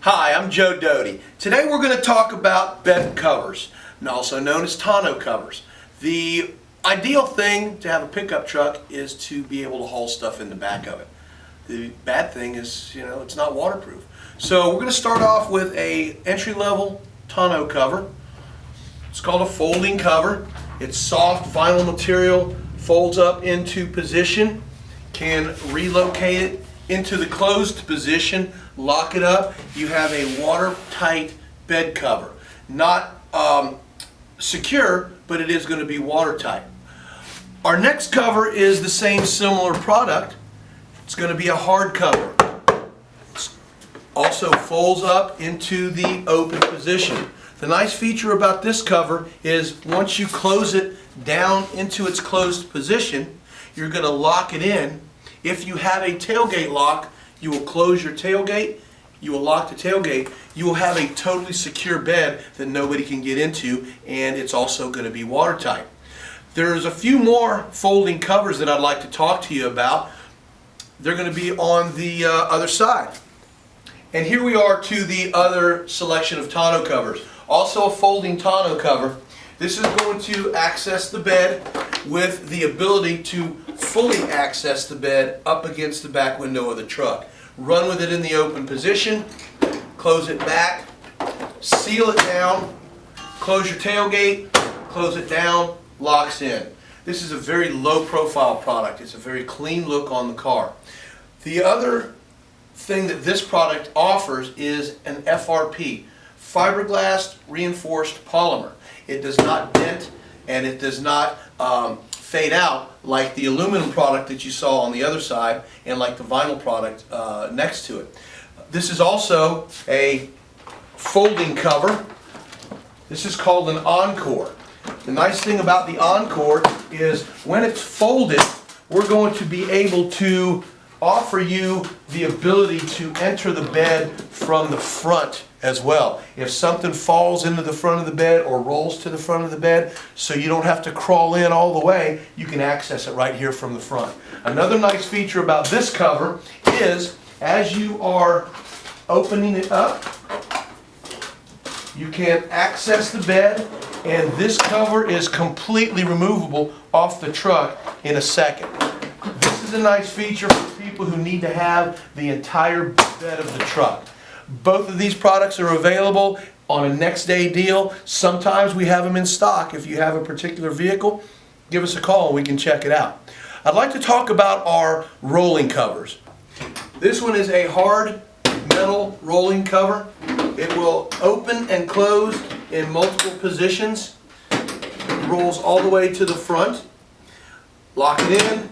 Hi, I'm Joe Doty. Today we're going to talk about bed covers, and also known as tonneau covers. The ideal thing to have a pickup truck is to be able to haul stuff in the back of it. The bad thing is, it's not waterproof. So we're going to start off with a entry-level tonneau cover. It's called a folding cover. It's soft vinyl material, folds up into position, can relocate it into the closed position, lock it up. You have a watertight bed cover. Not secure, but it is going to be watertight. Our next cover is the same similar product. It's going to be a hard cover. It also folds up into the open position. The nice feature about this cover is once you close it down into its closed position, you're going to lock it in. If you have a tailgate lock, you will close your tailgate, you will lock the tailgate, you will have a totally secure bed that nobody can get into, and it's also going to be watertight. There's a few more folding covers that I'd like to talk to you about. They're going to be on the other side. And here we are to the other selection of tonneau covers. Also a folding tonneau cover. This is going to access the bed with the ability to fully access the bed up against the back window of the truck. Run with it in the open position, close it back, seal it down, close your tailgate, close it down, locks in. This is a very low profile product. It's a very clean look on the car. The other thing that this product offers is an FRP, fiberglass reinforced polymer. It does not dent and it does not fade out like the aluminum product that you saw on the other side and like the vinyl product next to it. This is also a folding cover. This is called an Encore. The nice thing about the Encore is when it's folded, we're going to be able to offer you the ability to enter the bed from the front as well. If something falls into the front of the bed or rolls to the front of the bed, so you don't have to crawl in all the way, you can access it right here from the front. Another nice feature about this cover is as you are opening it up, you can access the bed, and this cover is completely removable off the truck in a second. This is a nice feature for people who need to have the entire bed of the truck. Both of these products are available on a next day deal. Sometimes we have them in stock. If you have a particular vehicle, give us a call and we can check it out. I'd like to talk about our rolling covers. This one is a hard metal rolling cover. It will open and close in multiple positions. It rolls all the way to the front. Lock it in,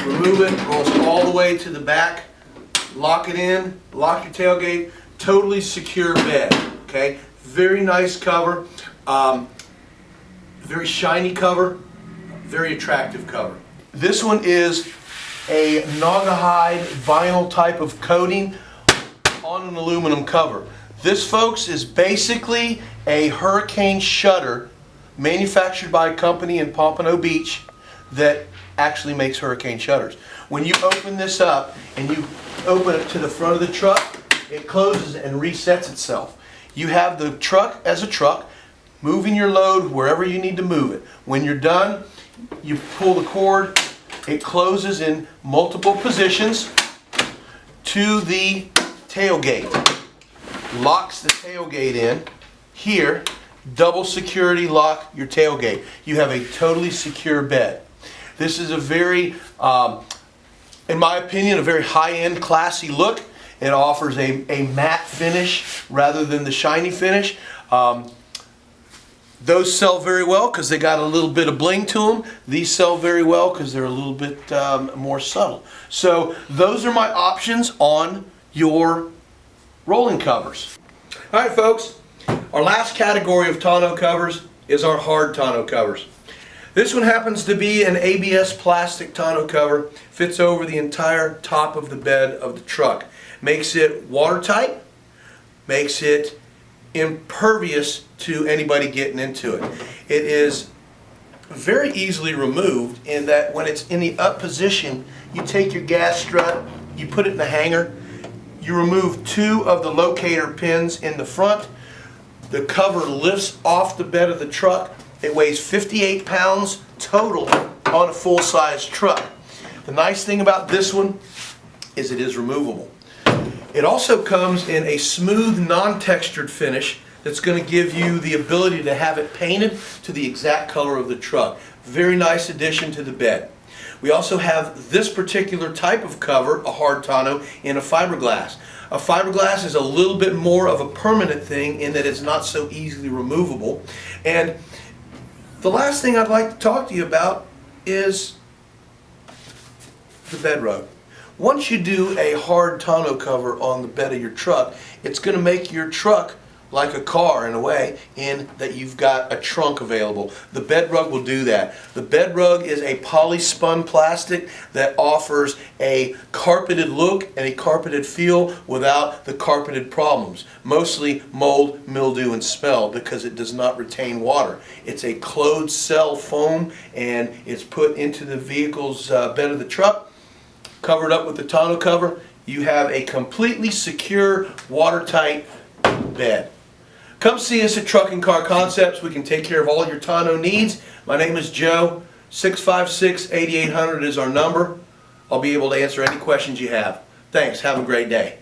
remove it, rolls all the way to the back. Lock it in, lock your tailgate. Totally secure bed. Okay, very nice cover, very shiny cover, very attractive cover. This one is a naugahyde vinyl type of coating on an aluminum cover. This, folks, is basically a hurricane shutter manufactured by a company in Pompano Beach that actually makes hurricane shutters. When you open this up and you open it to the front of the truck, it closes and resets itself. You have the truck as a truck, moving your load wherever you need to move it. When you're done, you pull the cord, it closes in multiple positions to the tailgate. Locks the tailgate in. Here, double security lock your tailgate. You have a totally secure bed. This is a very, in my opinion, a very high-end, classy look. It offers a matte finish rather than the shiny finish. Those sell very well because they got a little bit of bling to them. These sell very well because they're a little bit more subtle. So those are my options on your rolling covers. All right, folks. Our last category of tonneau covers is our hard tonneau covers. This one happens to be an ABS plastic tonneau cover. Fits over the entire top of the bed of the truck. Makes it watertight, makes it impervious to anybody getting into it. It is very easily removed in that when it's in the up position, you take your gas strut, you put it in the hanger, You remove 2 of the locator pins in the front. The cover lifts off the bed of the truck. It weighs 58 pounds total on a full-size truck. The nice thing about this one is it is removable. It also comes in a smooth, non-textured finish that's going to give you the ability to have it painted to the exact color of the truck. Very nice addition to the bed. We also have this particular type of cover, a hard tonneau, in a fiberglass. A fiberglass is a little bit more of a permanent thing in that it's not so easily removable. And the last thing I'd like to talk to you about is the bed rug. Once you do a hard tonneau cover on the bed of your truck, it's going to make your truck like a car in a way, in that you've got a trunk available. The bed rug will do that. The bed rug is a polyspun plastic that offers a carpeted look and a carpeted feel without the carpeted problems. Mostly mold, mildew, and smell, because it does not retain water. It's a closed cell foam, and it's put into the vehicle's bed of the truck, covered up with the tonneau cover. You have a completely secure, watertight bed. Come see us at Trucking Car Concepts. We can take care of all your tonneau needs. My name is Joe. 656-8800 is our number. I'll be able to answer any questions you have. Thanks. Have a great day.